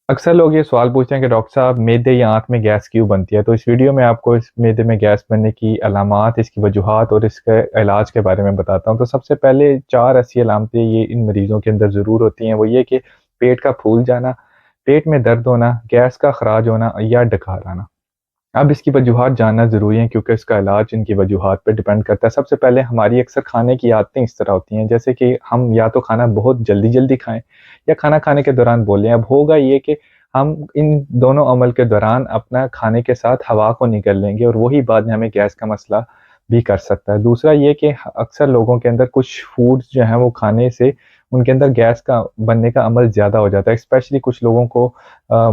अक्सर लोग ये सवाल पूछते हैं कि डॉक्टर साहब मैदे या आँत में गैस क्यों बनती है? तो इस वीडियो में आपको इस मैदे में गैस बनने की अलामात, इसकी वजूहात और इसके इलाज के बारे में बताता हूँ। तो सबसे पहले 4 ऐसी अलामतें ये इन मरीज़ों के अंदर ज़रूर होती हैं, वो ये कि पेट का फूल जाना, पेट में दर्द होना, गैस का ख़राज होना या डकार आना। अब इसकी वजूहात जानना ज़रूरी है क्योंकि इसका इलाज इनकी वजूहात पे डिपेंड करता है। सबसे पहले हमारी अक्सर खाने की आदतें इस तरह होती हैं, जैसे कि हम या तो खाना बहुत जल्दी-जल्दी खाएँ या खाना खाने के दौरान बोलें। अब होगा ये कि हम इन दोनों अमल के दौरान अपना खाने के साथ हवा को निगल लेंगे और वही बाद में हमें गैस का मसला भी कर सकता है। दूसरा ये कि अक्सर लोगों के अंदर कुछ फूड्स जो हैं वो खाने से उनके अंदर गैस का बनने का अमल ज़्यादा हो जाता है। स्पेशली कुछ लोगों को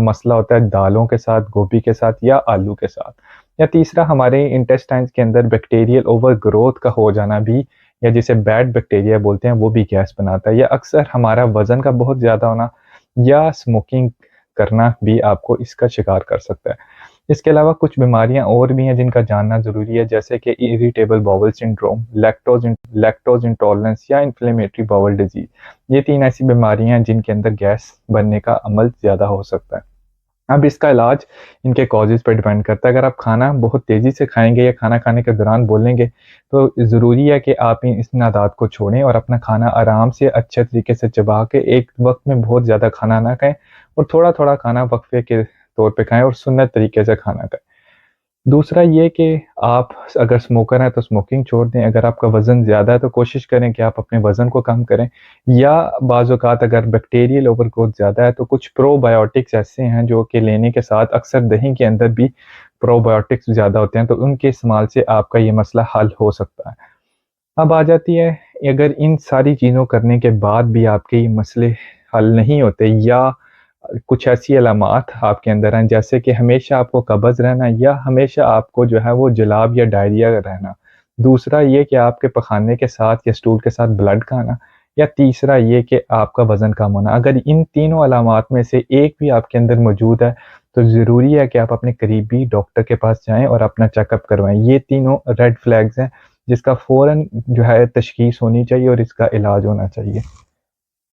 मसला होता है दालों के साथ, गोभी के साथ या आलू के साथ। या तीसरा हमारे इंटेस्टाइन्स के अंदर बैक्टीरियल ओवरग्रोथ का हो जाना भी या जिसे बैड बैक्टीरिया बोलते हैं वो भी गैस बनाता है। या अक्सर हमारा वज़न का बहुत ज़्यादा होना या स्मोकिंग करना भी आपको इसका शिकार कर सकता है। इसके अलावा कुछ बीमारियाँ और भी हैं जिनका जानना ज़रूरी है, जैसे कि irritable bowel syndrome, lactose intolerance या इन्फ्लेमेटरी बाउल डिज़ीज़। ये 3 ऐसी बीमारियाँ हैं जिनके अंदर गैस बनने का अमल ज़्यादा हो सकता है। अब इसका इलाज इनके कॉजेज़ पे डिपेंड करता है। अगर आप खाना बहुत तेज़ी से खाएँगे या खाना खाने के दौरान बोलेंगे, तो ज़रूरी है कि आप इन आदत को छोड़ें और अपना खाना आराम से अच्छे तरीके से चबा के एक वक़्त में बहुत ज़्यादा खाना ना खाएँ और थोड़ा-थोड़ा खाना वक़्फ़े के तौर पे खाएँ और सुन्नत तरीके से खाना खाएँ। दूसरा ये कि आप अगर स्मोकर हैं तो स्मोकिंग छोड़ दें, अगर आपका वज़न ज़्यादा है तो कोशिश करें कि आप अपने वज़न को कम करें या बाज़ औक़ात अगर बैक्टीरियल ओवरग्रोथ ज़्यादा है तो कुछ प्रोबायोटिक्स ऐसे हैं जो कि लेने के साथ अक्सर दही के अंदर भी प्रोबायोटिक्स ज़्यादा होते हैं, तो उनके इस्तेमाल से आपका ये मसला हल हो सकता है। अब आ जाती है, अगर इन सारी चीज़ों करने के बाद भी आपके ये मसले हल नहीं होते या कुछ ऐसी अलामात आपके अंदर हैं, जैसे कि हमेशा आपको कब्ज़ रहना या हमेशा आपको जो है वो जुलाब या डायरिया रहना। दूसरा ये कि आपके पखाने के साथ या स्टूल के साथ ब्लड का आना या तीसरा ये कि आपका वज़न कम होना। अगर इन तीनों अलामात में से एक भी आपके अंदर मौजूद है, तो ज़रूरी है कि आप अपने करीबी डॉक्टर के पास जाएँ और अपना चेकअप करवाएँ। ये तीनों रेड फ्लैग्स हैं जिसका फ़ौरन जो है तशख़ीस होनी चाहिए और इसका इलाज होना चाहिए।